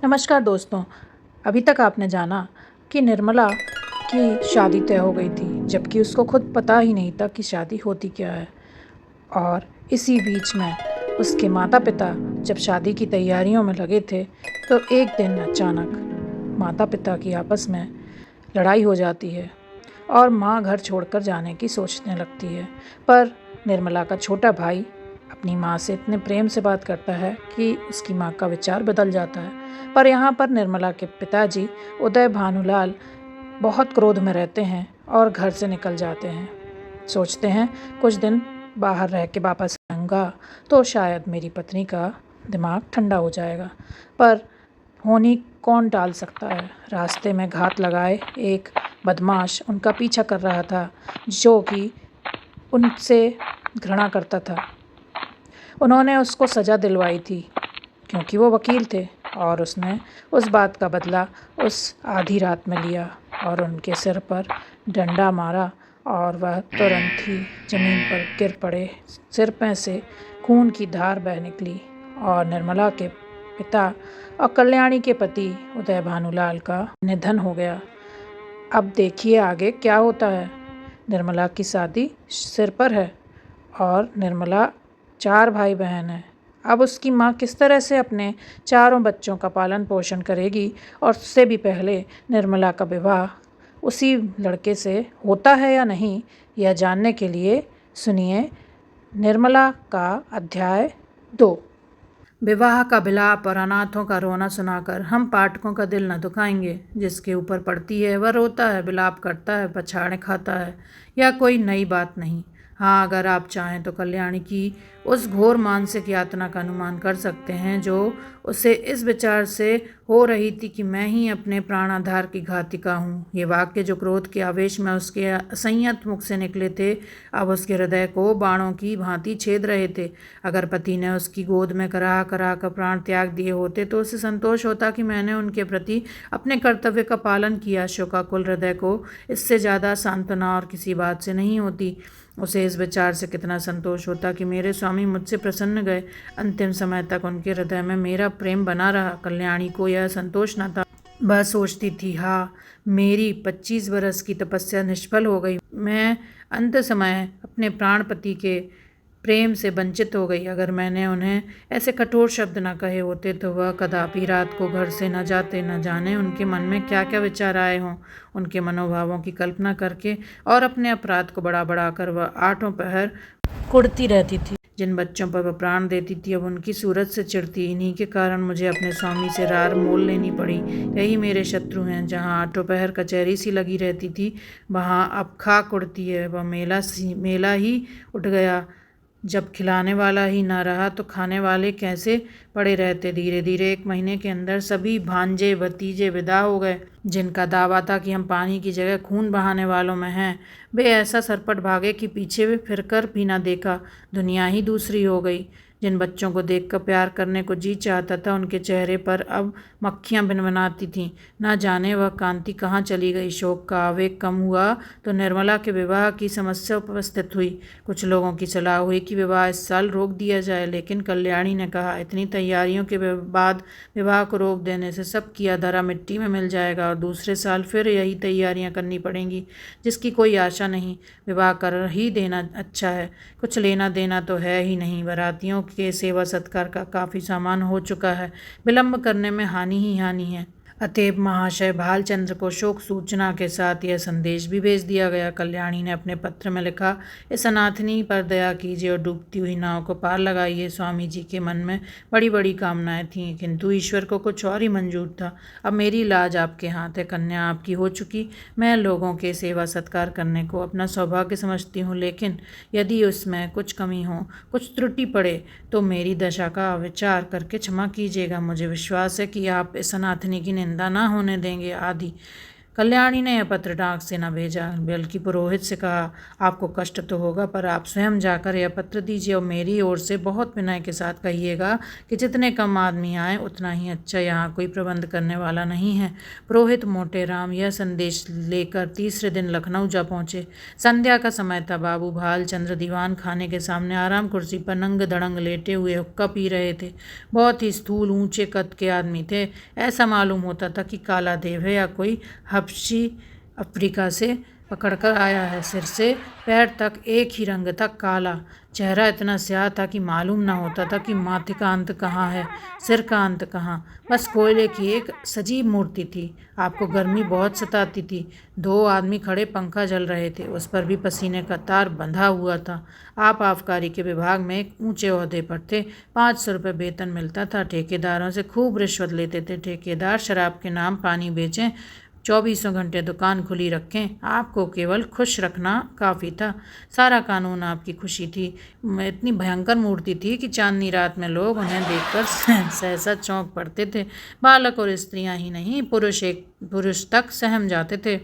नमस्कार दोस्तों। अभी तक आपने जाना कि निर्मला की शादी तय हो गई थी, जबकि उसको खुद पता ही नहीं था कि शादी होती क्या है। और इसी बीच में उसके माता पिता जब शादी की तैयारियों में लगे थे, तो एक दिन अचानक माता पिता की आपस में लड़ाई हो जाती है और माँ घर छोड़कर जाने की सोचने लगती है। पर निर्मला का छोटा भाई अपनी माँ से इतने प्रेम से बात करता है कि उसकी माँ का विचार बदल जाता है। पर यहाँ पर निर्मला के पिताजी उदय भानुलाल बहुत क्रोध में रहते हैं और घर से निकल जाते हैं। सोचते हैं कुछ दिन बाहर रह के वापस आऊँगा तो शायद मेरी पत्नी का दिमाग ठंडा हो जाएगा। पर होनी कौन टाल सकता है। रास्ते में घात लगाए एक बदमाश उनका पीछा कर रहा था, जो कि उनसे घृणा करता था। उन्होंने उसको सज़ा दिलवाई थी क्योंकि वो वकील थे, और उसने उस बात का बदला उस आधी रात में लिया और उनके सिर पर डंडा मारा और वह तुरंत ही ज़मीन पर गिर पड़े। सिर पे से खून की धार बह निकली और निर्मला के पिता और कल्याणी के पति उदय भानुलाल का निधन हो गया। अब देखिए आगे क्या होता है। निर्मला की शादी सिर पर है और निर्मला 4 भाई बहन हैं। अब उसकी माँ किस तरह से अपने चारों बच्चों का पालन पोषण करेगी, और उससे भी पहले निर्मला का विवाह उसी लड़के से होता है या नहीं, यह जानने के लिए सुनिए निर्मला का अध्याय 2। विवाह का विलाप और अनाथों का रोना सुनाकर हम पाठकों का दिल न दुखाएंगे। जिसके ऊपर पड़ती है वह रोता है, विलाप करता है, पछाड़े खाता है। यह कोई नई बात नहीं। हाँ, अगर आप चाहें तो कल्याणी की उस घोर मानसिक यातना का अनुमान कर सकते हैं जो उसे इस विचार से हो रही थी कि मैं ही अपने प्राणाधार की घातिका हूँ। ये वाक्य जो क्रोध के आवेश में उसके असंयत मुख से निकले थे, अब उसके हृदय को बाणों की भांति छेद रहे थे। अगर पति ने उसकी गोद में कराह कराह कर प्राण त्याग दिए होते तो उसे संतोष होता कि मैंने उनके प्रति अपने कर्तव्य का पालन किया। शोकाकुल हृदय को इससे ज़्यादा सांत्वना और किसी बात से नहीं होती। उसे इस विचार से कितना संतोष होता कि मेरे स्वामी मुझसे प्रसन्न गए। अंतिम समय तक उनके हृदय में मेरा प्रेम बना रहा। कल्याणी को यह संतोष न था। वह सोचती थी, हाँ, मेरी 25 बरस की तपस्या निष्फल हो गई। मैं अंत समय अपने प्राणपति के प्रेम से वंचित हो गई। अगर मैंने उन्हें ऐसे कठोर शब्द न कहे होते तो वह कदापि रात को घर से न जाते। न जाने उनके मन में क्या क्या विचार आए हों। उनके मनोभावों की कल्पना करके और अपने अपराध को बढ़ा बढ़ाकर वह आठों पहर कुढ़ती रहती थी। जिन बच्चों पर वह प्राण देती थी अब उनकी सूरत से चिढ़ती। इन्हीं के कारण मुझे अपने स्वामी से रार मोल लेनी पड़ी। यही मेरे शत्रु हैं। जहाँ आठों पहर कचहरी सी लगी रहती थी, वहाँ अब खा कुढ़ती है। वह मेला ही उठ गया। जब खिलाने वाला ही ना रहा तो खाने वाले कैसे पड़े रहते। धीरे धीरे 1 महीने के अंदर सभी भांजे भतीजे विदा हो गए। जिनका दावा था कि हम पानी की जगह खून बहाने वालों में हैं, वे ऐसा सरपट भागे कि पीछे भी फिरकर भी ना देखा। दुनिया ही दूसरी हो गई। जिन बच्चों को देखकर प्यार करने को जी चाहता था, उनके चेहरे पर अब मक्खियां भिनभिनाती थीं। ना जाने वह कांति कहाँ चली गई। शोक का आवेग कम हुआ तो निर्मला के विवाह की समस्या उपस्थित हुई। कुछ लोगों की सलाह हुई कि विवाह इस साल रोक दिया जाए, लेकिन कल्याणी ने कहा, इतनी तैयारियों के बाद विवाह को रोक देने से सब किया धरा मिट्टी में मिल जाएगा और दूसरे साल फिर यही तैयारियां करनी पड़ेंगी, जिसकी कोई आशा नहीं। विवाह कर ही देना अच्छा है। कुछ लेना देना तो है ही नहीं। बारातियों के सेवा सत्कार का काफ़ी सामान हो चुका है। विलंब करने में हानि ही हानि है। अतएव महाशय भालचंद्र को शोक सूचना के साथ यह संदेश भी भेज दिया गया। कल्याणी ने अपने पत्र में लिखा, इस अनाथनी पर दया कीजिए और डूबती हुई नाव को पार लगाइए। स्वामी जी के मन में बड़ी बड़ी कामनाएं थीं, किंतु ईश्वर को कुछ और ही मंजूर था। अब मेरी लाज आपके हाथ है। कन्या आपकी हो चुकी। मैं लोगों के सेवा सत्कार करने को अपना सौभाग्य समझती हूँ, लेकिन यदि उसमें कुछ कमी हो, कुछ त्रुटि पड़े तो मेरी दशा का विचार करके क्षमा कीजिएगा। मुझे विश्वास है कि आप इस अनाथनी की निंदा ना होने देंगे। आदि कल्याणी ने यह पत्र डाक से न भेजा, बल्कि पुरोहित से कहा, आपको कष्ट तो होगा, पर आप स्वयं जाकर यह पत्र दीजिए और मेरी ओर से बहुत विनय के साथ कहिएगा कि जितने कम आदमी आए उतना ही अच्छा, यहाँ कोई प्रबंध करने वाला नहीं है। पुरोहित मोटे राम यह संदेश लेकर तीसरे दिन लखनऊ जा पहुंचे। संध्या का समय था। बाबू भाल चंद्र दीवान खाने के सामने आराम कुर्सी पर नंग धड़ंग लेटे हुए हुक्का पी रहे थे। बहुत ही स्थूल ऊंचे कद के आदमी थे। ऐसा मालूम होता था कि काला देव है या कोई हबशी अफ्रीका से पकड़कर आया है। सिर से पैर तक एक ही रंग था, काला। चेहरा इतना स्याह था कि मालूम न होता था कि माथे का अंत कहाँ है, सिर का अंत कहाँ। बस कोयले की एक सजीव मूर्ति थी। आपको गर्मी बहुत सताती थी। 2 आदमी खड़े पंखा जल रहे थे, उस पर भी पसीने का तार बंधा हुआ था। आप आबकारी के विभाग में एक ऊंचे ओहदे पर थे। 500 रुपये वेतन मिलता था। ठेकेदारों से खूब रिश्वत लेते थे। ठेकेदार शराब के नाम पानी बेचें, 24 घंटे दुकान खुली रखें, आपको केवल खुश रखना काफ़ी था। सारा कानून आपकी खुशी थी। इतनी भयंकर मूर्ति थी कि चांदनी रात में लोग उन्हें देखकर सहसा चौंक पड़ते थे। बालक और स्त्रियां ही नहीं, पुरुष तक सहम जाते थे।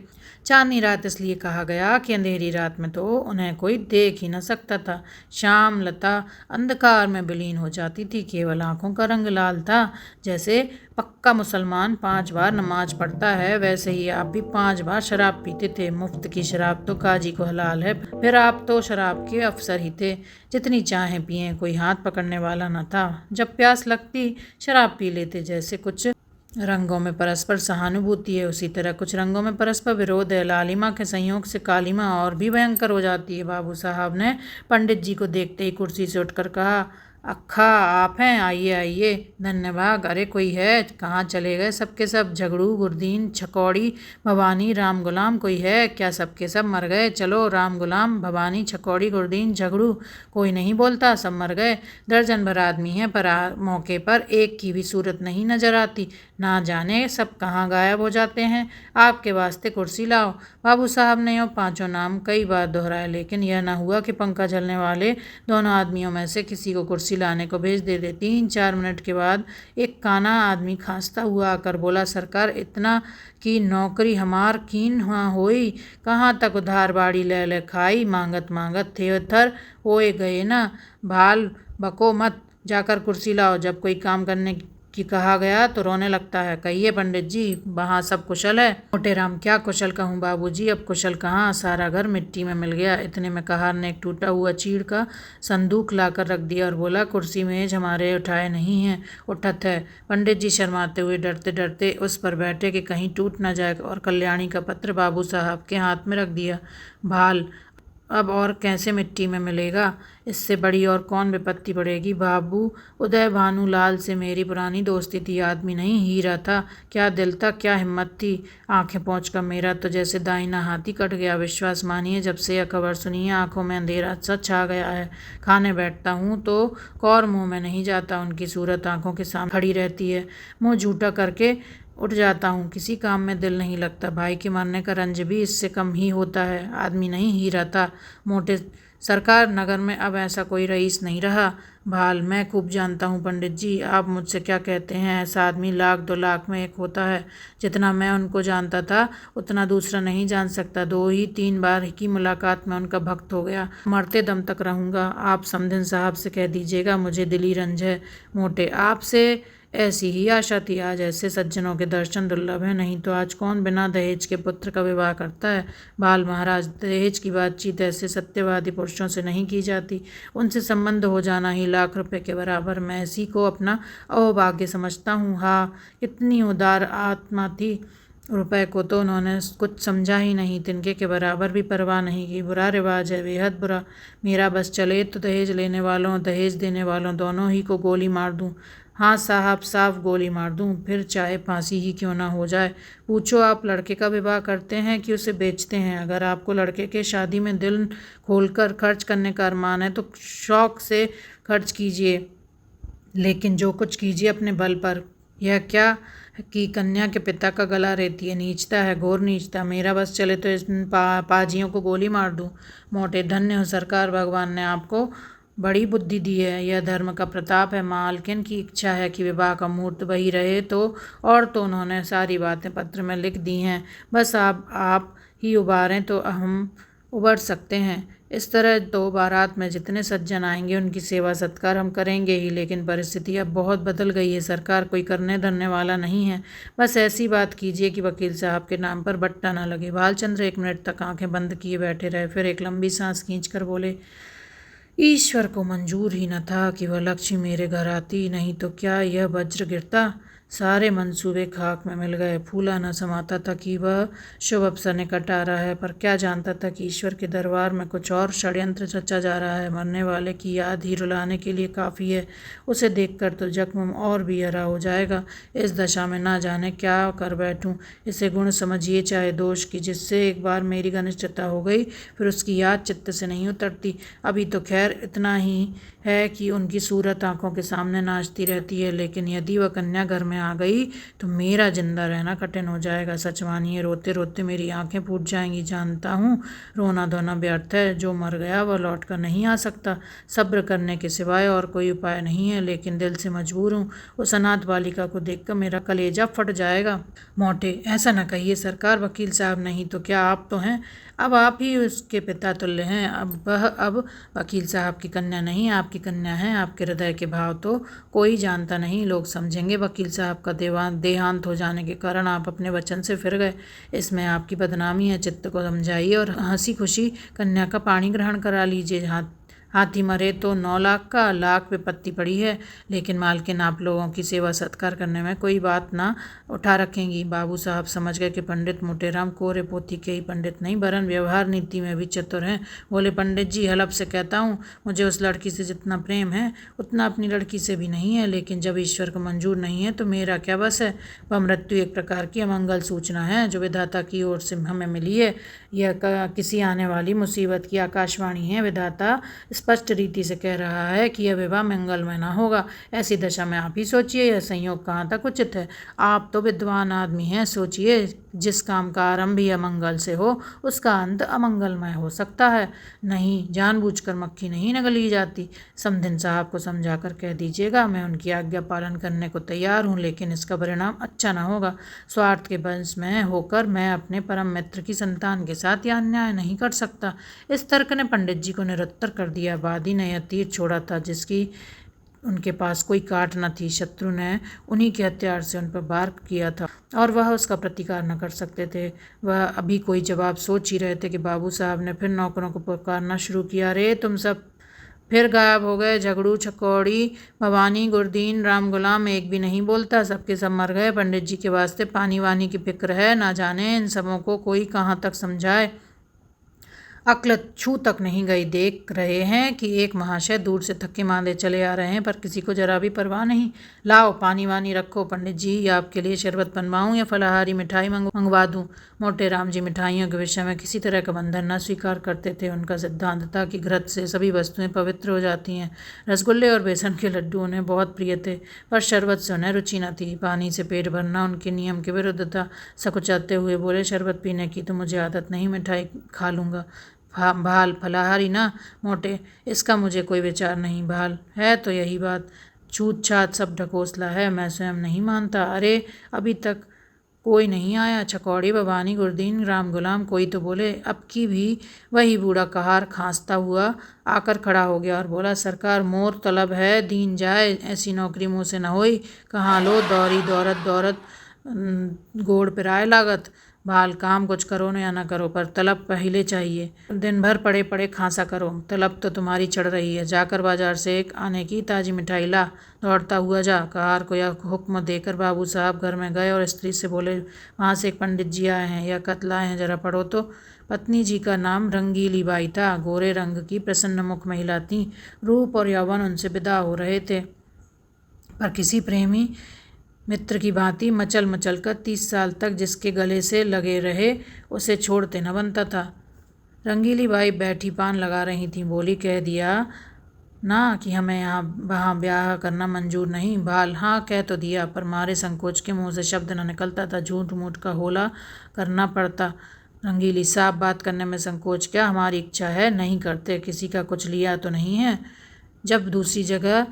चांदनी रात इसलिए कहा गया कि अंधेरी रात में तो उन्हें कोई देख ही न सकता था। श्याम लता अंधकार में विलीन हो जाती थी। केवल आंखों का रंग लाल था। जैसे पक्का मुसलमान 5 बार नमाज पढ़ता है, वैसे ही आप भी 5 बार शराब पीते थे। मुफ्त की शराब तो काजी को हलाल है। फिर आप तो शराब के अफसर ही थे। जितनी चाहें पिए, कोई हाथ पकड़ने वाला न था। जब प्यास लगती शराब पी लेते। जैसे कुछ रंगों में परस्पर सहानुभूति है, उसी तरह कुछ रंगों में परस्पर विरोध है। लालिमा के संयोग से कालिमा और भी भयंकर हो जाती है। बाबू साहब ने पंडित जी को देखते ही कुर्सी से उठकर कहा, अक्खा आप हैं, आइए आइए। धन्यवाद। अरे कोई है? कहाँ चले गए सबके सब? झगड़ू, गुरदीन, छकौड़ी, भवानी, राम गुलाम कोई है क्या? सबके सब मर गए। चलो, राम गुलाम, भवानी, छकौड़ी, गुरदीन, झगड़ू, कोई नहीं बोलता, सब मर गए। दर्जन भर आदमी हैं, पर मौके पर एक की भी सूरत नहीं नजर आती। ना जाने सब कहाँ गायब हो जाते हैं। आपके वास्ते कुर्सी लाओ। बाबू साहब ने यूँ 5 नाम कई बार दोहराए, लेकिन यह न हुआ कि पंखा झलने वाले दोनों आदमियों में से किसी को कुर्सी लाने को भेज देते। 3-4 मिनट के बाद एक काना आदमी खांसता हुआ आकर बोला, सरकार इतना की नौकरी हमार कीन होई, कहाँ तक उधार बाड़ी ले ले खाई, मांगत मांगत थेथर होए गए ना। भाल बको मत, जाकर कुर्सी लाओ। जब कोई काम करने की कहा गया तो रोने लगता है। कहिए पंडित जी, वहाँ सब कुशल है? मोटे राम, क्या कुशल कहूँ बाबूजी, अब कुशल कहाँ, सारा घर मिट्टी में मिल गया। इतने में कहार ने एक टूटा हुआ चीड़ का संदूक लाकर रख दिया और बोला, कुर्सी मेज हमारे उठाए नहीं हैं, उठत है। पंडित जी शर्माते हुए डरते डरते उस पर बैठे कि कहीं टूट न जाए, और कल्याणी का पत्र बाबू साहब के हाथ में रख दिया। भाल, अब और कैसे मिट्टी में मिलेगा? इससे बड़ी और कौन विपत्ति पड़ेगी? बाबू उदय भानु लाल से मेरी पुरानी दोस्ती थी। आदमी नहीं, हीरा था। क्या दिल था, क्या हिम्मत थी। आंखें पहुंचकर मेरा तो जैसे दाहिना हाथ ही कट गया। विश्वास मानिए, जब से यह खबर सुनी है आंखों में अंधेरा सा छा गया है। खाने बैठता हूँ तो कौर मुँह में नहीं जाता। उनकी सूरत आंखों के सामने खड़ी रहती है। मुँह झूठा करके उठ जाता हूँ। किसी काम में दिल नहीं लगता। भाई के मरने का रंज भी इससे कम ही होता है। आदमी नहीं, हीरा था। मोटे सरकार, नगर में अब ऐसा कोई रईस नहीं रहा। भाल, मैं खूब जानता हूँ पंडित जी, आप मुझसे क्या कहते हैं। ऐसा आदमी 1,00,000-2 लाख में एक होता है। जितना मैं उनको जानता था उतना दूसरा नहीं जान सकता। 2 ही 3 बार की मुलाकात में उनका भक्त हो गया। मरते दम तक रहूँगा। आप समधिन साहब से कह दीजिएगा, मुझे दिली रंज है। मोटे, आपसे ऐसी ही आशा थी। आज ऐसे सज्जनों के दर्शन दुर्लभ है, नहीं तो आज कौन बिना दहेज के पुत्र का विवाह करता है। बाल महाराज, दहेज की बातचीत ऐसे सत्यवादी पुरुषों से नहीं की जाती। उनसे संबंध हो जाना ही लाख रुपए के बराबर। मैं इसी को अपना अहोभाग्य समझता हूँ। हाँ, इतनी उदार आत्मा थी। रुपए को तो उन्होंने कुछ समझा ही नहीं। तिनके के बराबर भी परवाह नहीं की। बुरा रिवाज है, बेहद बुरा। मेरा बस चले तो दहेज लेने वालों, दहेज देने वालों दोनों ही को गोली मार दूं। हाँ साहब, साफ गोली मार दूं, फिर चाहे फांसी ही क्यों ना हो जाए। पूछो, आप लड़के का विवाह करते हैं कि उसे बेचते हैं? अगर आपको लड़के के शादी में दिल खोलकर खर्च करने का अरमान है तो शौक से खर्च कीजिए, लेकिन जो कुछ कीजिए अपने बल पर। यह क्या कि कन्या के पिता का गला रेती है, नीचता है, घोर नीचता। मेरा बस चले तो इस पाजियों को गोली मार दूं। मोटे, धन्य हो सरकार, भगवान ने आपको बड़ी बुद्धि दी है। यह धर्म का प्रताप है। मालकिन की इच्छा है कि विवाह का मुहूर्त वही रहे और तो उन्होंने सारी बातें पत्र में लिख दी हैं। बस आप ही उबारें तो हम उबर सकते हैं। इस तरह तो बारात में जितने सज्जन आएंगे उनकी सेवा सत्कार हम करेंगे ही, लेकिन परिस्थिति अब बहुत बदल गई है। सरकार कोई करने धरने वाला नहीं है। बस ऐसी बात कीजिए कि वकील साहब के नाम पर बट्टा न लगे। भालचंद्र 1 मिनट तक आंखें बंद किए बैठे रहे, फिर एक लंबी सांस खींचकर बोले, ईश्वर को मंजूर ही न था कि वह लक्ष्मी मेरे घर आती, नहीं तो क्या यह वज्र गिरता। सारे मंसूबे खाक में मिल गए। फूला न समाता था कि वह शुभ अवसर निकट आ रहा है, पर क्या जानता था कि ईश्वर के दरबार में कुछ और षड्यंत्र रचा जा रहा है। मरने वाले की याद ही रुलाने के लिए काफ़ी है। उसे देखकर तो जख्म और भी हरा हो जाएगा। इस दशा में ना जाने क्या कर बैठूं। इसे गुण समझिए चाहे दोष की, जिससे एक बार मेरी घनिष्ठता हो गई फिर उसकी याद चित्त से नहीं उतरती। अभी तो खैर इतना ही है कि उनकी सूरत आंखों के सामने नाचती रहती है, लेकिन यदि वह कन्या घर में आ गई तो मेरा जिंदा रहना कठिन हो जाएगा। सच मानिए, रोते रोते मेरी आंखें फूट जाएंगी। जानता हूँ रोना धोना व्यर्थ है। जो मर गया वह लौट कर नहीं आ सकता। सब्र करने के सिवाय और कोई उपाय नहीं है, लेकिन दिल से मजबूर हूँ। उस अनाथ बालिका को देखकर मेरा कलेजा फट जाएगा। मोटे, ऐसा न कहिए सरकार। वकील साहब नहीं तो क्या आप तो हैं। अब आप ही उसके पिता तुल्य हैं। अब वकील साहब की कन्या नहीं, आपकी कन्या है। आपके हृदय के भाव तो कोई जानता नहीं। लोग समझेंगे वकील साहब का देहांत हो जाने के कारण आप अपने वचन से फिर गए। इसमें आपकी बदनामी है। चित्त को समझाइए और हंसी खुशी कन्या का पाणी ग्रहण करा लीजिए। हाथी मरे तो 9 लाख का लाख विपत्ति पड़ी है, लेकिन मालकिन आप लोगों की सेवा सत्कार करने में कोई बात ना उठा रखेंगी। बाबू साहब समझ गए कि पंडित मोटेराम कोरे पोथी के ही पंडित नहीं वरन व्यवहार नीति में भी चतुर हैं। बोले, पंडित जी हलफ से कहता हूँ मुझे उस लड़की से जितना प्रेम है उतना अपनी लड़की से भी नहीं है, लेकिन जब ईश्वर को मंजूर नहीं है तो मेरा क्या बस है। वह मृत्यु एक प्रकार की अमंगल सूचना है जो विधाता की ओर से हमें मिली है। यह किसी आने वाली मुसीबत की आकाशवाणी है। विधाता स्पष्ट रीति से कह रहा है कि यह विवाह मंगलमय न होगा। ऐसी दशा में आप ही सोचिए यह संयोग कहाँ तक उचित है। आप तो विद्वान आदमी हैं, सोचिए जिस काम का आरंभ ही अमंगल से हो उसका अंत अमंगलमय हो सकता है। नहीं, जानबूझकर मक्खी नहीं निगली जाती। समधिन साहब को समझाकर कह दीजिएगा मैं उनकी आज्ञा पालन करने को तैयार हूँ, लेकिन इसका परिणाम अच्छा न होगा। स्वार्थ के वश में होकर मैं अपने परम मित्र की संतान के साथ यह अन्याय नहीं कर सकता। इस तर्क ने पंडित जी को निरुत्तर कर दिया। वादी ने यह तीर छोड़ा था जिसकी उनके पास कोई काट न थी। शत्रु ने उन्हीं के हथियार से उन पर वार किया था और वह उसका प्रतिकार न कर सकते थे। वह अभी कोई जवाब सोच ही रहे थे कि बाबू साहब ने फिर नौकरों को पुकारना शुरू किया। रे तुम सब फिर गायब हो गए। झगड़ू, छकौड़ी, भवानी, गुरदीन, राम गुलाम एक भी नहीं बोलता। सबके सब मर गए। पंडित जी के वास्ते पानी वानी की फिक्र है। ना जाने इन सबों को कोई कहाँ तक समझाए। अक्ल छू तक नहीं गई। देख रहे हैं कि एक महाशय दूर से थके मांदे चले आ रहे हैं, पर किसी को जरा भी परवाह नहीं। लाओ पानी वानी रखो। पंडित जी या आपके लिए शरबत बनवाऊं या फलाहारी मिठाई मंगवा दूं। मोटे राम जी मिठाइयों के विषय में किसी तरह का बंधन न स्वीकार करते थे। उनका सिद्धांत था कि घृत से सभी वस्तुएं पवित्र हो जाती हैं। रसगुल्ले और बेसन के लड्डू उन्हें बहुत प्रिय थे, पर शरबत से उन्हें रुचि न थी। पानी से पेट भरना उनके नियम के विरुद्ध था। सकुचाते हुए बोले, शरबत पीने की तो मुझे आदत नहीं, मिठाई खा लूँगा। भाल फलाहारी ना मोटे, इसका मुझे कोई विचार नहीं। भाल है तो यही बात। छूत छात सब ढकोसला है, मैं स्वयं नहीं मानता। अरे अभी तक कोई नहीं आया। छकौड़ी, भवानी, गुरदीन, राम गुलाम कोई तो बोले। अब की भी वही बूढ़ा कहार खांसता हुआ आकर खड़ा हो गया और बोला, सरकार मोर तलब है, दीन जाए। ऐसी नौकरी मुँह से न होई। कहाँ लो दौरी दौरत दौरत गोड़ पिराए लागत। भाल काम कुछ करो न या ना करो, पर तलब पहले चाहिए। दिन भर पड़े पड़े खांसा करो। तलब तो तुम्हारी चढ़ रही है। जाकर बाजार से एक आने की ताजी मिठाई ला। दौड़ता हुआ जा। कहार को यह हुक्म देकर बाबू साहब घर में गए और स्त्री से बोले, वहाँ से एक पंडित जी आए हैं, यह खत लाए हैं, जरा पढ़ो तो। पत्नी जी का नाम रंगीली बाई था। गोरे रंग की प्रसन्न मुख महिला थी। रूप और यौवन उनसे विदा हो रहे थे, पर किसी प्रेमी मित्र की भांति मचल मचल कर 30 साल तक जिसके गले से लगे रहे उसे छोड़ते न बनता था। रंगीली बाई बैठी पान लगा रही थी। बोली, कह दिया ना कि हमें यहाँ वहाँ ब्याह करना मंजूर नहीं। भाल, हाँ कह तो दिया, पर मारे संकोच के मुंह से शब्द न निकलता था। झूठ मूठ का होला करना पड़ता। रंगीली, साफ बात करने में संकोच क्या, हमारी इच्छा है, नहीं करते। किसी का कुछ लिया तो नहीं है। जब दूसरी जगह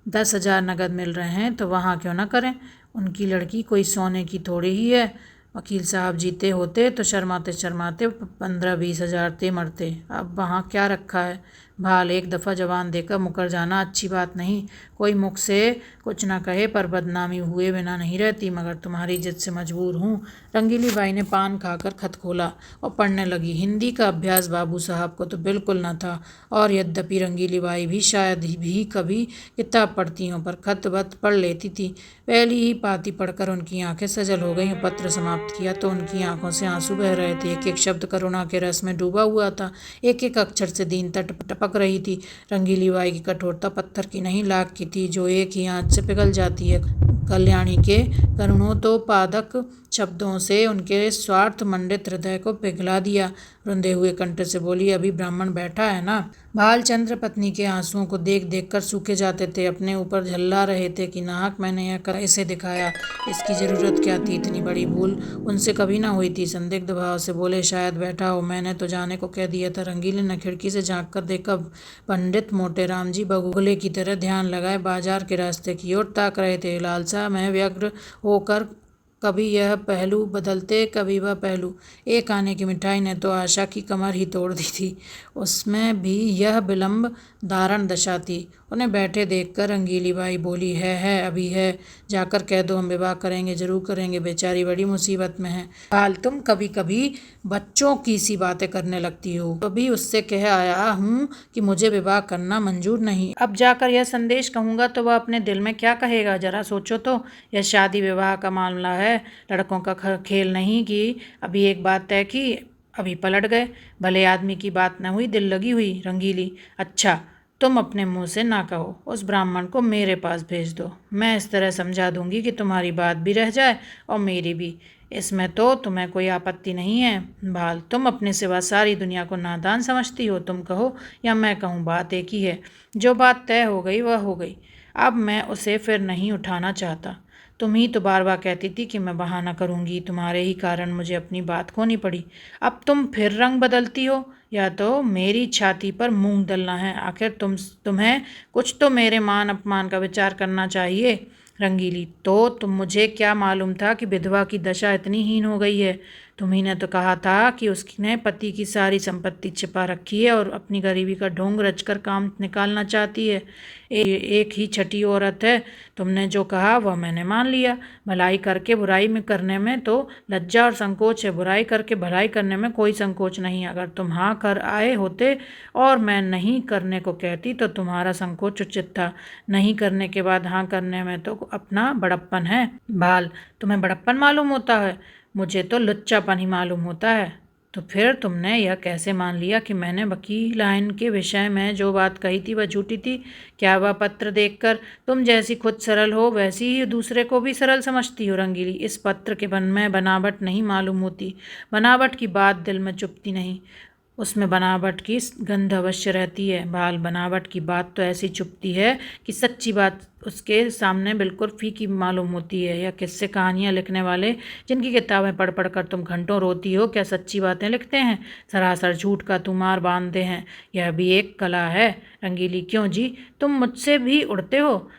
10,000 नगद मिल रहे हैं तो वहाँ क्यों ना करें। उनकी लड़की कोई सोने की थोड़ी ही है। वकील साहब जीते होते तो शर्माते शर्माते 15-20 हज़ार ते मरते। अब वहाँ क्या रखा है। भाल, एक दफ़ा जवान देकर मुकर जाना अच्छी बात नहीं। कोई मुख से कुछ ना कहे पर बदनामी हुए बिना नहीं रहती, मगर तुम्हारी जिद से मजबूर हूँ। रंगीली बाई ने पान खाकर खत खोला और पढ़ने लगी। हिंदी का अभ्यास बाबू साहब को तो बिल्कुल न था, और यद्यपि रंगीली बाई भी शायद भी कभी किताब पढ़ती हों, पर खत वत पढ़ लेती थी। पहली ही पाती पढ़कर उनकी आंखें सजल हो गईं। पत्र समाप्त किया तो उनकी आंखों से आंसू बह रहे थे। एक एक शब्द करुणा के रस में डूबा हुआ था। एक एक अक्षर से दीनता टपक रही थी। रंगीली बाई की कठोरता पत्थर की नहीं, लाख की थी, जो एक ही आंच से पिघल जाती है। कल्याणी के करुणोत्पादक शब्दों से उनके स्वार्थ मंडित हृदय को पिघला दिया। रुंधे हुए कंठ से बोली, अभी ब्राह्मण बैठा है ना। भालचंद्र पत्नी के आंसुओं को देख देख कर सूखे जाते थे। अपने ऊपर झल्ला रहे थे कि नाहक मैंने यह कर इसे दिखाया। इसकी जरूरत क्या थी। इतनी बड़ी भूल उनसे कभी ना हुई थी। संदिग्ध भाव से बोले, शायद बैठा हो, मैंने तो जाने को कह दिया था। रंगीली ने खिड़की से झांक कर देखा। पंडित मोटेराम जी बगुले की तरह ध्यान लगाए बाजार के रास्ते की ओर ताक रहे थे। लालसा में व्यग्र होकर कभी यह पहलू बदलते, कभी वह पहलू। एक आने की मिठाई ने तो आशा की कमर ही तोड़ दी थी। उसमें भी यह विलंब दारुण दशा थी। उन्हें बैठे देखकर रंगीली बाई बोली, है अभी है। जाकर कह दो हम विवाह करेंगे, जरूर करेंगे। बेचारी बड़ी मुसीबत में है। हाल, तुम कभी कभी बच्चों की सी बातें करने लगती हो। अभी उससे कह आया हूँ कि मुझे विवाह करना मंजूर नहीं। अब जाकर यह संदेश कहूँगा तो वह अपने दिल में क्या कहेगा। जरा सोचो तो, यह शादी विवाह का मामला है, लड़कों का खेल नहीं। कि अभी एक बात तय की, अभी पलट गए। भले आदमी की बात न हुई, दिल लगी हुई। रंगीली, अच्छा, तुम अपने मुंह से ना कहो। उस ब्राह्मण को मेरे पास भेज दो। मैं इस तरह समझा दूंगी कि तुम्हारी बात भी रह जाए और मेरी भी। इसमें तो तुम्हें कोई आपत्ति नहीं है। भाल, तुम अपने सिवा सारी दुनिया को नादान समझती हो। तुम कहो या मैं कहूँ, बात एक ही है। जो बात तय हो गई वह हो गई। अब मैं उसे फिर नहीं उठाना चाहता। तुम ही तो बार बार कहती थी कि मैं बहाना करूंगी। तुम्हारे ही कारण मुझे अपनी बात खोनी पड़ी। अब तुम फिर रंग बदलती हो। या तो मेरी छाती पर मूंग दलना है। आखिर तुम्हें कुछ तो मेरे मान अपमान का विचार करना चाहिए। रंगीली, तो तुम मुझे क्या मालूम था कि विधवा की दशा इतनी हीन हो गई है। तुम्ही ने तो कहा था कि उसने पति की सारी संपत्ति छिपा रखी है और अपनी गरीबी का ढोंग रचकर काम निकालना चाहती है। एक ही छठी औरत है। तुमने जो कहा वह मैंने मान लिया। भलाई करके बुराई में करने में तो लज्जा और संकोच है। बुराई करके भलाई करने में कोई संकोच नहीं। अगर तुम हाँ कर आए होते और मैं नहीं करने को कहती तो तुम्हारा संकोच उचित था। नहीं करने के बाद हाँ करने में तो अपना बड़प्पन है। भाल, तुम्हें बड़प्पन मालूम होता है? मुझे तो लुच्चापन ही मालूम होता है। तो फिर तुमने यह कैसे मान लिया कि मैंने वकीलाइन के विषय में जो बात कही थी वह झूठी थी? क्या वह पत्र देखकर तुम जैसी खुद सरल हो वैसी ही दूसरे को भी सरल समझती हो? रंगीली, इस पत्र के बन में बनावट नहीं मालूम होती। बनावट की बात दिल में चुभती नहीं, उसमें बनावट की गंध अवश्य रहती है। बाल, बनावट की बात तो ऐसी चुभती है कि सच्ची बात उसके सामने बिल्कुल फीकी मालूम होती है। या किस्से कहानियाँ लिखने वाले जिनकी किताबें पढ़ पढ़ कर तुम घंटों रोती हो, क्या सच्ची बातें लिखते हैं? सरासर झूठ का तुमार बांधते हैं। यह भी एक कला है। रंगीली, क्यों जी, तुम मुझसे भी उड़ते हो,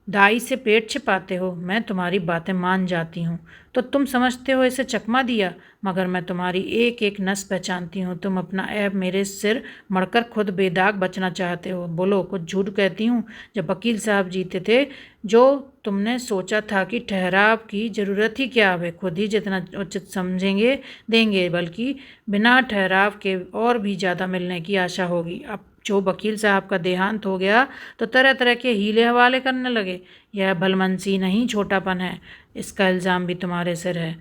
दाई से पेट छिपाते हो। मैं तुम्हारी बातें मान जाती हूँ तो तुम समझते हो इसे चकमा दिया, मगर मैं तुम्हारी एक एक नस पहचानती हूँ। तुम अपना ऐब मेरे सिर मढ़कर खुद बेदाग बचना चाहते हो। बोलो, कुछ झूठ कहती हूँ? जब वकील साहब जीते थे, जो तुमने सोचा था कि ठहराव की ज़रूरत ही क्या, वे खुद ही जितना उचित समझेंगे देंगे, बल्कि बिना ठहराव के और भी ज़्यादा मिलने की आशा होगी। अब जो वकील साहब का देहांत हो गया तो तरह तरह के हीले हवाले करने लगे। यह भलमनसी नहीं, छोटापन है। इसका इल्ज़ाम भी तुम्हारे सिर है।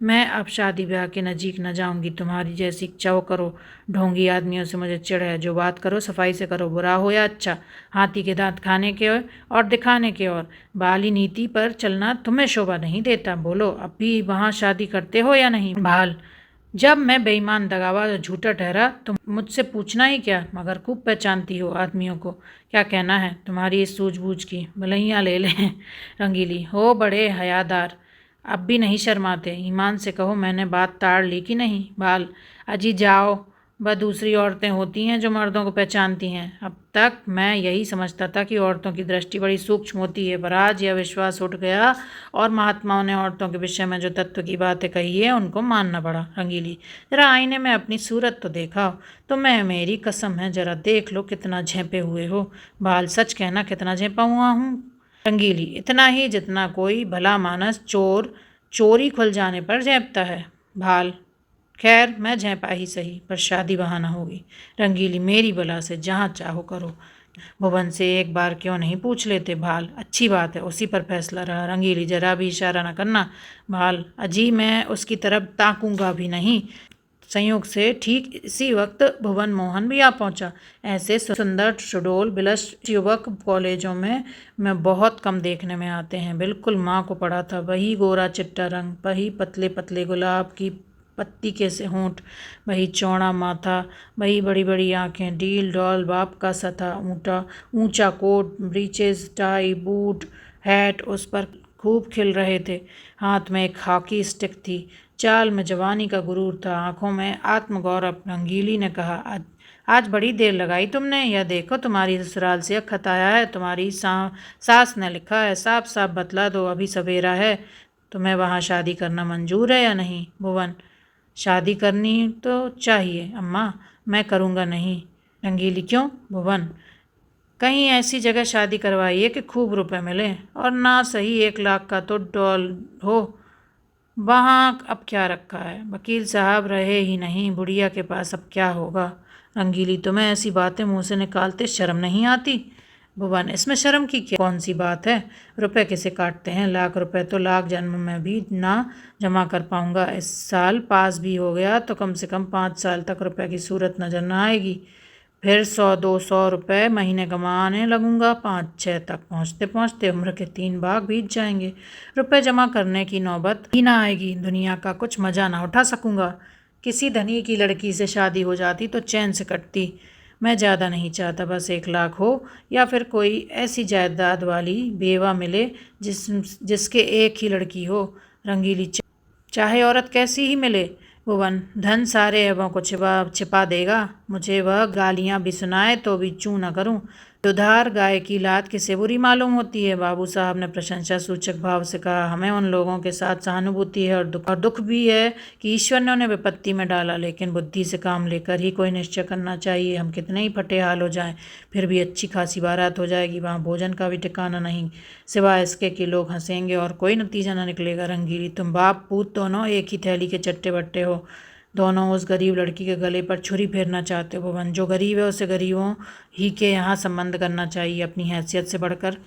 मैं अब शादी ब्याह के नज़दीक न जाऊंगी। तुम्हारी जैसी चाहो करो। ढोंगी आदमियों से मुझे चिढ़ है। जो बात करो सफाई से करो, बुरा हो या अच्छा। हाथी के दांत खाने के और दिखाने के और बाली नीति पर चलना तुम्हें शोभा नहीं देता। बोलो, अब भी वहाँ शादी करते हो या नहीं? भाल, जब मैं बेईमान, दगाबाज और झूठा ठहरा तो मुझसे पूछना ही क्या, मगर खूब पहचानती हो आदमियों को। क्या कहना है तुम्हारी इस सूझबूझ की? भलैया ले लें। रंगीली, हो बड़े हयादार, अब भी नहीं शर्माते। ईमान से कहो, मैंने बात ताड़ ली कि नहीं? बाल, अजी जाओ, वह दूसरी औरतें होती हैं जो मर्दों को पहचानती हैं। अब तक मैं यही समझता था कि औरतों की दृष्टि बड़ी सूक्ष्म होती है, पर आज यह विश्वास उठ गया और महात्माओं ने औरतों के विषय में जो तत्व की बातें कही है उनको मानना पड़ा। रंगीली, जरा आईने में अपनी सूरत तो देखा। तो मैं, मेरी कसम है, जरा देख लो कितना झेपे हुए हो। बाल, सच कहना कितना झेपा हुआ हूँ? रंगीली, इतना ही जितना कोई भला मानस चोर चोरी खुल जाने पर झेपता है। भाल, खैर मैं झेपा ही सही, पर शादी बहाना होगी। रंगीली, मेरी बला से जहाँ चाहो करो। भुवन से एक बार क्यों नहीं पूछ लेते? भाल, अच्छी बात है, उसी पर फैसला रहा। रंगीली, जरा भी इशारा न करना। भाल, अजी मैं उसकी तरफ ताकूंगा भी नहीं। संयोग से ठीक इसी वक्त भुवन मोहन भी आ पहुंचा। ऐसे सुंदर सुडोल बिलस युवक कॉलेजों में बहुत कम देखने में आते हैं। बिल्कुल माँ को पड़ा था। वही गोरा चिट्टा रंग, वही पतले पतले गुलाब की पत्ती के से होंठ, वही चौड़ा माथा, वही बड़ी बड़ी आंखें। डील डॉल बाप का सा था। ऊंचा coat, breeches, tie, boot, hat उस पर खूब खिल रहे थे। हाथ में एक हॉकी स्टिक थी। चाल में जवानी का गुरूर था, आंखों में आत्मगौरव। रंगीली ने कहा, आज बड़ी देर लगाई तुमने। यह देखो तुम्हारी ससुराल से खत आया है। तुम्हारी सास ने लिखा है, साफ साफ बतला दो, अभी सवेरा है। तुम्हें वहाँ शादी करना मंजूर है या नहीं? भुवन, शादी करनी तो चाहिए अम्मा, मैं करूँगा नहीं। रंगीली, क्यों? भुवन, कहीं ऐसी जगह शादी करवाइए कि खूब रुपए मिले, और ना सही 1 लाख का तो डॉल हो। वहाँ अब क्या रखा है? वकील साहब रहे ही नहीं, बुढ़िया के पास अब क्या होगा? रंगीली, तुम्हें ऐसी बातें मुंह से निकालते शर्म नहीं आती? भुवन, इसमें शर्म की क्या कौन सी बात है? रुपए किसे काटते हैं? लाख रुपए तो लाख जन्म में भी ना जमा कर पाऊंगा। इस साल पास भी हो गया तो कम से कम 5 साल तक रुपए की सूरत नजर न आएगी। फिर 100-200 रुपये महीने कमाने लगूंगा। 5-6 तक पहुँचते पहुँचते उम्र के 3 भाग बीत जाएंगे। रुपए जमा करने की नौबत ही ना आएगी। दुनिया का कुछ मज़ा ना उठा सकूंगा। किसी धनी की लड़की से शादी हो जाती तो चैन से कटती। मैं ज़्यादा नहीं चाहता, बस 1 लाख हो, या फिर कोई ऐसी जायदाद वाली बेवा मिले जिसके एक ही लड़की हो। रंगीली, चाहे औरत कैसी ही मिले। भुवन, धन सारे ऐबों को छिपा देगा। मुझे वह गालियाँ भी सुनाए तो भी चूँ न करूँ। दुधार गाय की लात किसे बुरी मालूम होती है? बाबू साहब ने प्रशंसा सूचक भाव से कहा। हमें उन लोगों के साथ सहानुभूति है, और दुख भी है कि ईश्वर ने उन्हें विपत्ति में डाला, लेकिन बुद्धि से काम लेकर ही कोई निश्चय करना चाहिए। हम कितने ही फटे हाल हो जाएं, फिर भी अच्छी खासी बारात हो जाएगी। वहाँ भोजन का भी ठिकाना नहीं, सिवाय इसके कि लोग हंसेंगे और कोई नतीजा न निकलेगा। रंगीली, तुम बाप पूत दोनों एक ही थैली के चट्टे बट्टे हो। दोनों उस गरीब लड़की के गले पर छुरी फेरना चाहते हो। भुवन, जो गरीब है उसे गरीबों ही के यहाँ संबंध करना चाहिए, अपनी हैसियत से बढ़कर।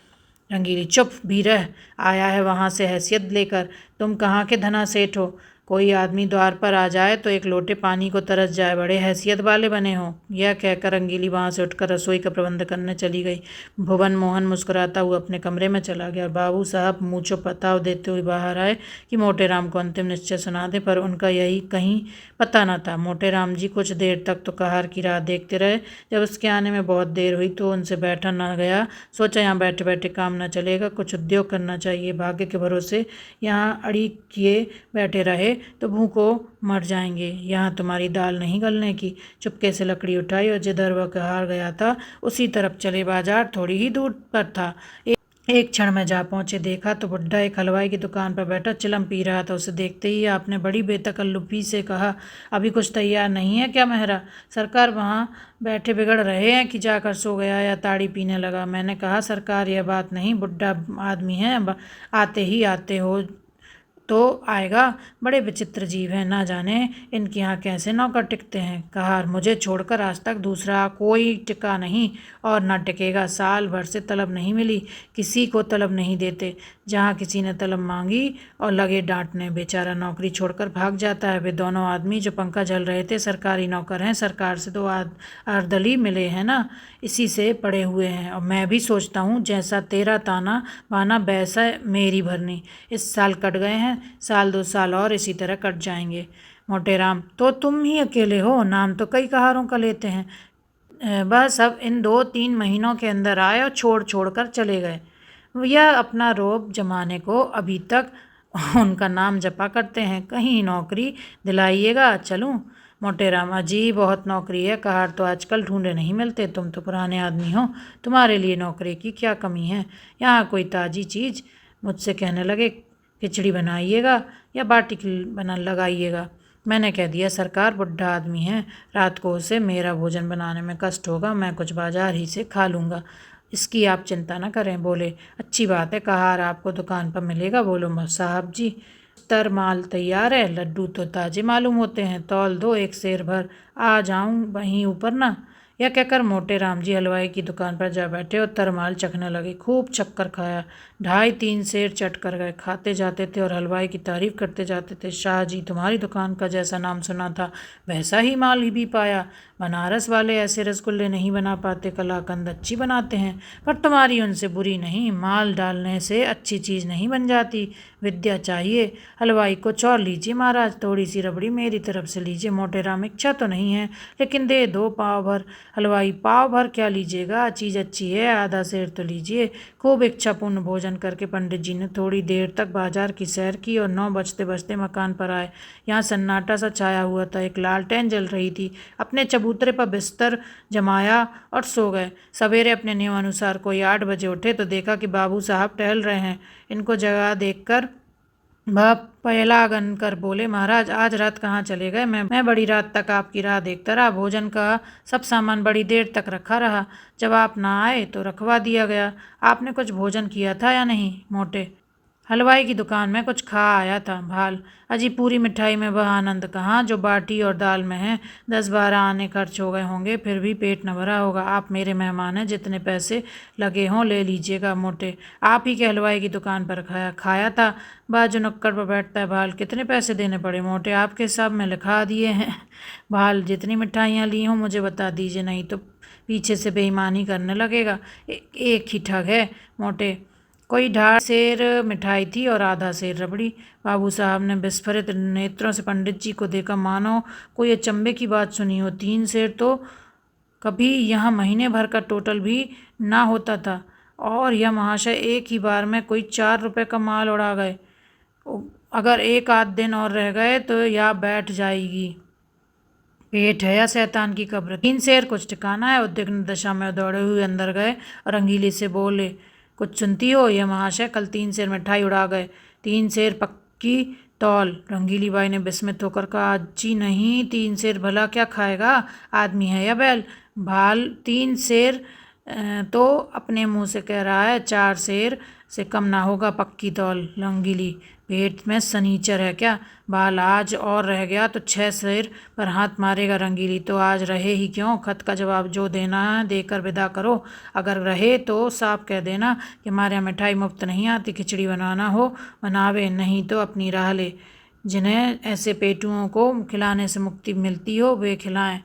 रंगीली, चुप भी रह। आया है वहाँ से हैसियत लेकर। तुम कहाँ के धना सेठ हो? कोई आदमी द्वार पर आ जाए तो एक लोटे पानी को तरस जाए, बड़े हैसियत वाले बने हो। यह कहकर रंगीली वहाँ से उठकर रसोई का प्रबंध करने चली गई। भुवन मोहन मुस्कुराता हुआ अपने कमरे में चला गया। बाबू साहब मूँछों पताव देते हुए बाहर आए कि मोटे राम को अंतिम निश्चय सुना दे, पर उनका यही कहीं पता न था। मोटे राम जी कुछ देर तक तो कहार की राह देखते रहे। जब उसके आने में बहुत देर हुई तो उनसे बैठा न गया। सोचा यहाँ बैठे बैठे काम न चलेगा, कुछ उद्योग करना चाहिए। भाग्य के भरोसे यहाँ अड़ी किए बैठे रहे तो भूखों मर जाएंगे। यहाँ तुम्हारी दाल नहीं गलने की। चुपके से लकड़ी उठाई और जिधर वह कहार गया था उसी तरफ चले। बाजार थोड़ी ही दूर पर था। एक क्षण में जा पहुंचे, देखा तो बुड्ढा एक हलवाई की दुकान पर बैठा चिलम पी रहा था। उसे देखते ही आपने बड़ी बेतकल्लुफी से कहा, अभी कुछ तैयार नहीं है क्या मेहरा? सरकार वहाँ बैठे बिगड़ रहे हैं कि जाकर सो गया या ताड़ी पीने लगा? मैंने कहा, सरकार यह बात नहीं, बुड्ढा आदमी है, आते ही आते हो तो आएगा। बड़े विचित्र जीव हैं, ना जाने इनके यहाँ कैसे नौकर टिकते हैं। कहार, मुझे छोड़कर आज तक दूसरा कोई टिका नहीं और ना टिकेगा। साल भर से तलब नहीं मिली, किसी को तलब नहीं देते। जहाँ किसी ने तलब मांगी और लगे डांटने, बेचारा नौकरी छोड़कर भाग जाता है। वे दोनों आदमी जो पंखा झल रहे थे सरकारी नौकर हैं, सरकार से तो अर्दली मिले हैं ना, इसी से पड़े हुए हैं। और मैं भी सोचता हूँ जैसा तेरा ताना बाना वैसा मेरी भरनी। इस साल कट गए हैं, साल 2 साल और इसी तरह कट जाएंगे। मोटेराम, तो तुम ही अकेले हो? नाम तो कई कहारों का लेते हैं। बस अब इन 2-3 महीनों के अंदर आए और छोड़ छोड़ कर चले गए। यह अपना रोब जमाने को अभी तक उनका नाम जपा करते हैं। कहीं नौकरी दिलाइएगा, चलूँ? मोटेराम, अजी बहुत नौकरी है, कहार तो आजकल ढूंढे नहीं मिलते। तुम तो पुराने आदमी हो, तुम्हारे लिए नौकरी की क्या कमी है। यहाँ कोई ताज़ी चीज़ मुझसे कहने लगे खिचड़ी बनाइएगा या बाटी बना लगाइएगा। मैंने कह दिया सरकार बुढ़ा आदमी है, रात को उसे मेरा भोजन बनाने में कष्ट होगा, मैं कुछ बाजार ही से खा लूँगा, इसकी आप चिंता न करें। बोले अच्छी बात है, कहार आपको दुकान पर मिलेगा। बोलो साहब जी, तर माल तैयार है, लड्डू तो ताज़े मालूम होते हैं, तौल दो एक सेर भर, आ जाऊं वहीं ऊपर ना। यह कहकर मोटेराम जी हलवाई की दुकान पर जा बैठे और तरमाल चखने लगे। खूब चक्कर खाया, 2.5-3 सेर चट कर गए। खाते जाते थे और हलवाई की तारीफ करते जाते थे। शाह जी, तुम्हारी दुकान का जैसा नाम सुना था वैसा ही माल ही भी पाया। बनारस वाले ऐसे रसगुल्ले नहीं बना पाते, कलाकंद अच्छी बनाते हैं, पर तुम्हारी उनसे बुरी नहीं। माल डालने से अच्छी चीज़ नहीं बन जाती, विद्या चाहिए। हलवाई को चौर लीजिए महाराज, थोड़ी सी रबड़ी मेरी तरफ से लीजिए। मोटेराम, इच्छा तो नहीं है, लेकिन दे दो पाव भर। हलवाई, पाव भर क्या लीजिएगा, चीज़ अच्छी है, आधा सेर तो लीजिए। खूब इच्छापूर्ण भोजन करके पंडित जी ने थोड़ी देर तक बाजार की सैर की और 9 बजते बजते मकान पर आए। यहाँ सन्नाटा सा छाया हुआ था, एक लालटेन जल रही थी। अपने चबूतरे पर बिस्तर जमाया और सो गए। सवेरे अपने नियमानुसार कोई 8 बजे उठे तो देखा कि बाबू साहब टहल रहे हैं। इनको जगह देखकर वह पहलागन कर बोले, महाराज आज रात कहाँ चले गए। मैं बड़ी रात तक आपकी राह देखता रहा, भोजन का सब सामान बड़ी देर तक रखा रहा, जब आप ना आए तो रखवा दिया गया। आपने कुछ भोजन किया था या नहीं। मोटे, हलवाई की दुकान में कुछ खा आया था। भाल, अजी पूरी मिठाई में वह आनंद कहाँ जो बाटी और दाल में है। 10-12 आने खर्च हो गए होंगे, फिर भी पेट न भरा होगा। आप मेरे मेहमान हैं, जितने पैसे लगे हों ले लीजिएगा। मोटे, आप ही के हलवाई की दुकान पर खाया था, बाजू नुक्कड़ पर बैठता है। भाल, कितने पैसे देने पड़े। मोटे, आपके हिसाब में लिखा दिए हैं। भाल, जितनी मिठाइयाँ ली हों मुझे बता दीजिए, नहीं तो पीछे से बेईमानी करने लगेगा। एक ही ठग है। मोटे, कोई 2.5 सेर मिठाई थी और आधा सेर रबड़ी। बाबू साहब ने विस्फारित नेत्रों से पंडित जी को देखा, मानो कोई अचंभे की बात सुनी हो। 3 सेर तो कभी यहाँ महीने भर का टोटल भी ना होता था, और यह महाशय एक ही बार में कोई 4 रुपये का माल उड़ा गए। अगर एक आध दिन और रह गए तो या बैठ जाएगी, पेट है या शैतान की कब्र। 3 सेर कुछ ठिकाना है। उद्विग्न दशा में दौड़े हुए अंदर गए और रंगीली से बोले, कुछ सुनती हो। यह महाशय कल 3 सेर मिठाई उड़ा गए, 3 सेर पक्की तौल। रंगीली बाई ने विस्मित होकर कहा, जी नहीं, 3 सेर भला क्या खाएगा, आदमी है या बैल। भाल, 3 सेर तो अपने मुंह से कह रहा है, 4 सेर से कम ना होगा पक्की तौल। रंगीली, पेट में सनीचर है क्या। बाल, आज और रह गया तो 6 सेर पर हाथ मारेगा। रंगीली, तो आज रहे ही क्यों, खत का जवाब जो देना है देकर विदा करो। अगर रहे तो साफ कह देना कि हमारे यहाँ मिठाई मुफ्त नहीं आती, खिचड़ी बनाना हो बनावे, नहीं तो अपनी राह ले। जिन्हें ऐसे पेटुओं को खिलाने से मुक्ति मिलती हो वे खिलाएं,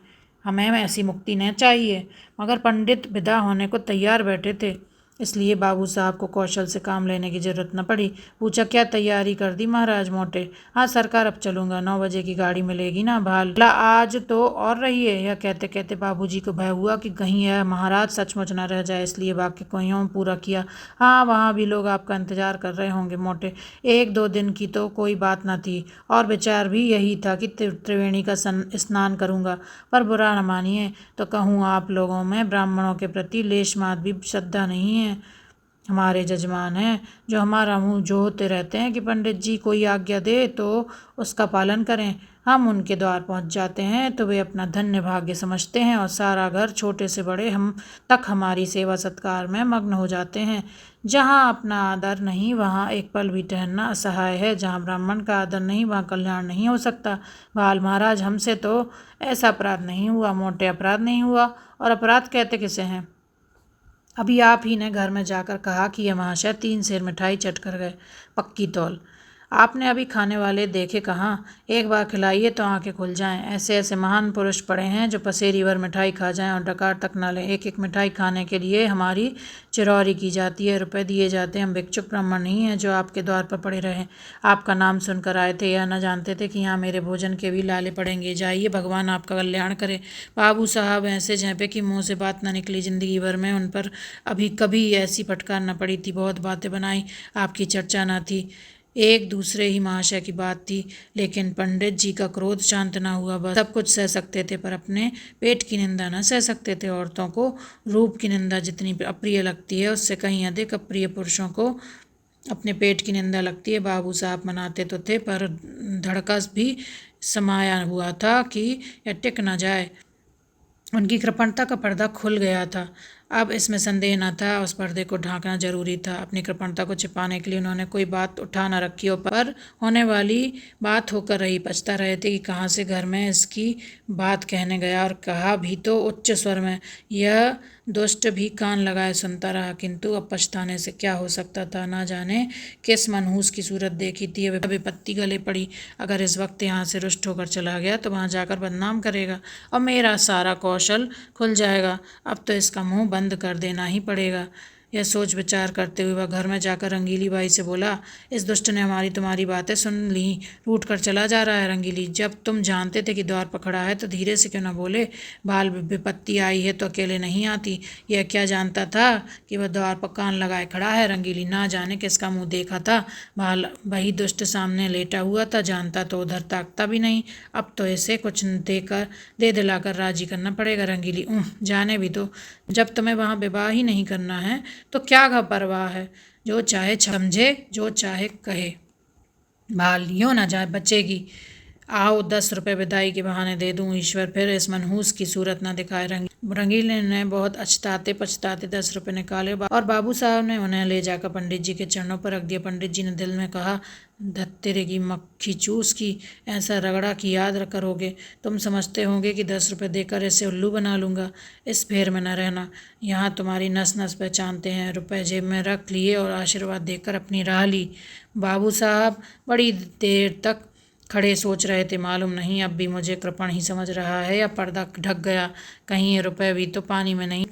हमें ऐसी मुक्ति न चाहिए। मगर पंडित विदा होने को तैयार बैठे थे, इसलिए बाबू साहब को कौशल से काम लेने की जरूरत न पड़ी। पूछा, क्या तैयारी कर दी महाराज। मोटे, हाँ सरकार, अब चलूँगा, 9 बजे की गाड़ी मिलेगी ना। भाल, आज तो और रही है। यह कहते कहते बाबूजी को भय हुआ कि कहीं यह महाराज सचमुच न रह जाए, इसलिए वाक्य को यूं पूरा किया, हाँ वहाँ भी लोग आपका इंतजार कर रहे होंगे। मोटे, 1-2 दिन की तो कोई बात न थी, और विचार भी यही था कि त्रिवेणी का स्नान करूँगा, पर बुरा न मानिए तो कहूँ, आप लोगों में ब्राह्मणों के प्रति लेशमात भी श्रद्धा नहीं है। हमारे जजमान हैं जो हमारा मुंह जोहते रहते हैं कि पंडित जी कोई आज्ञा दे तो उसका पालन करें। हम उनके द्वार पहुंच जाते हैं तो वे अपना धन्य भाग्य समझते हैं और सारा घर छोटे से बड़े हम तक हमारी सेवा सत्कार में मग्न हो जाते हैं। जहाँ अपना आदर नहीं वहाँ एक पल भी ठहरना असहाय है, जहाँ ब्राह्मण का आदर नहीं वहाँ कल्याण नहीं हो सकता। बाल, महाराज हमसे तो ऐसा अपराध नहीं हुआ। मोटे, अपराध नहीं हुआ, और अपराध कहते किसे हैं। अभी आप ही ने घर में जाकर कहा कि यह महाशय 3 सेर मिठाई चट कर गए, पक्की तौल। आपने अभी खाने वाले देखे कहाँ, एक बार खिलाइए तो आंखें खुल जाएं। ऐसे ऐसे महान पुरुष पड़े हैं जो पसेरी भर मिठाई खा जाएं और डकार तक न लें। एक एक मिठाई खाने के लिए हमारी चिरौरी की जाती है, रुपए दिए जाते हैं। हम भिक्षुक ब्राह्मण नहीं हैं जो आपके द्वार पर पड़े रहें। आपका नाम सुनकर आए थे, यह न जानते थे कि यहाँ मेरे भोजन के भी लाले पड़ेंगे। जाइए, भगवान आपका कल्याण करे। बाबू साहब ऐसे झेंपे कि मुँह से बात न निकली। जिंदगी भर में उन पर अभी कभी ऐसी फटकार न पड़ी थी। बहुत बातें बनाई, आपकी चर्चा न थी। एक दूसरे ही महाशय की बात थी, लेकिन पंडित जी का क्रोध शांत न हुआ। बस सब कुछ सह सकते थे पर अपने पेट की निंदा न सह सकते थे। औरतों को रूप की निंदा जितनी अप्रिय लगती है, उससे कहीं अधिक अप्रिय पुरुषों को अपने पेट की निंदा लगती है। बाबू साहब मनाते तो थे पर धड़का भी समाया हुआ था कि यह टिक न जाए। उनकी कृपणता का पर्दा खुल गया था। अब इसमें संदेह न था, उस पर्दे को ढांकना जरूरी था। अपनी कृपणता को छिपाने के लिए उन्होंने कोई बात उठा न रखी हो, पर होने वाली बात होकर रही। पछता रहे थे कि कहाँ से घर में इसकी बात कहने गया, और कहा भी तो उच्च स्वर में। यह दुष्ट भी कान लगाए सुनता रहा, किंतु अब पछताने से क्या हो सकता था। ना जाने किस मनहूस की सूरत देखी थी, अब विपत्ति गले पड़ी। अगर इस वक्त यहाँ से रुष्ट होकर चला गया तो वहाँ जाकर बदनाम करेगा और मेरा सारा कौशल खुल जाएगा। अब तो इसका मुंह बंद कर देना ही पड़ेगा। यह सोच विचार करते हुए वह घर में जाकर रंगीली बाई से बोला, इस दुष्ट ने हमारी तुम्हारी बातें सुन ली, रूठ कर चला जा रहा है। रंगीली, जब तुम जानते थे कि द्वार पर खड़ा है तो धीरे से क्यों न बोले? बाल विपत्ति आई है तो अकेले नहीं आती। यह क्या जानता था कि वह द्वार पर कान लगाए खड़ा है? रंगीली, ना जाने किसका मुंह देखा था। बाल वही दुष्ट सामने लेटा हुआ था, जानता तो उधर ताकता भी नहीं। अब तो इसे कुछ दे दिलाकर राजी करना पड़ेगा। रंगीली, जाने भी दो, जब तुम्हें वहाँ विवाह ही नहीं करना है तो क्या परवाह है? जो चाहे समझे, जो चाहे कहे। बाल, यूँ न जाए बचेगी। आओ 10 रुपये विदाई के बहाने दे दूं, ईश्वर फिर इस मनहूस की सूरत न दिखाए। रंगीले ने बहुत अछताते पछताते 10 रुपये निकाले और बाबू साहब ने उन्हें ले जाकर पंडित जी के चरणों पर रख दिया। पंडित जी ने दिल में कहा, धत्तेरे की मक्खी चूस की, ऐसा रगड़ा कि याद करोगे। तुम समझते होंगे कि 10 रुपये देकर इसे उल्लू बना लूँगा। इस फेर में न रहना, यहाँ तुम्हारी नस नस पहचानते हैं। रुपये जेब में रख लिए और आशीर्वाद देकर अपनी राह ली। बाबू साहब बड़ी देर तक खड़े सोच रहे थे। मालूम नहीं अब भी मुझे कृपण ही समझ रहा है या पर्दा ढक गया। कहीं ये रुपए भी तो पानी में नहीं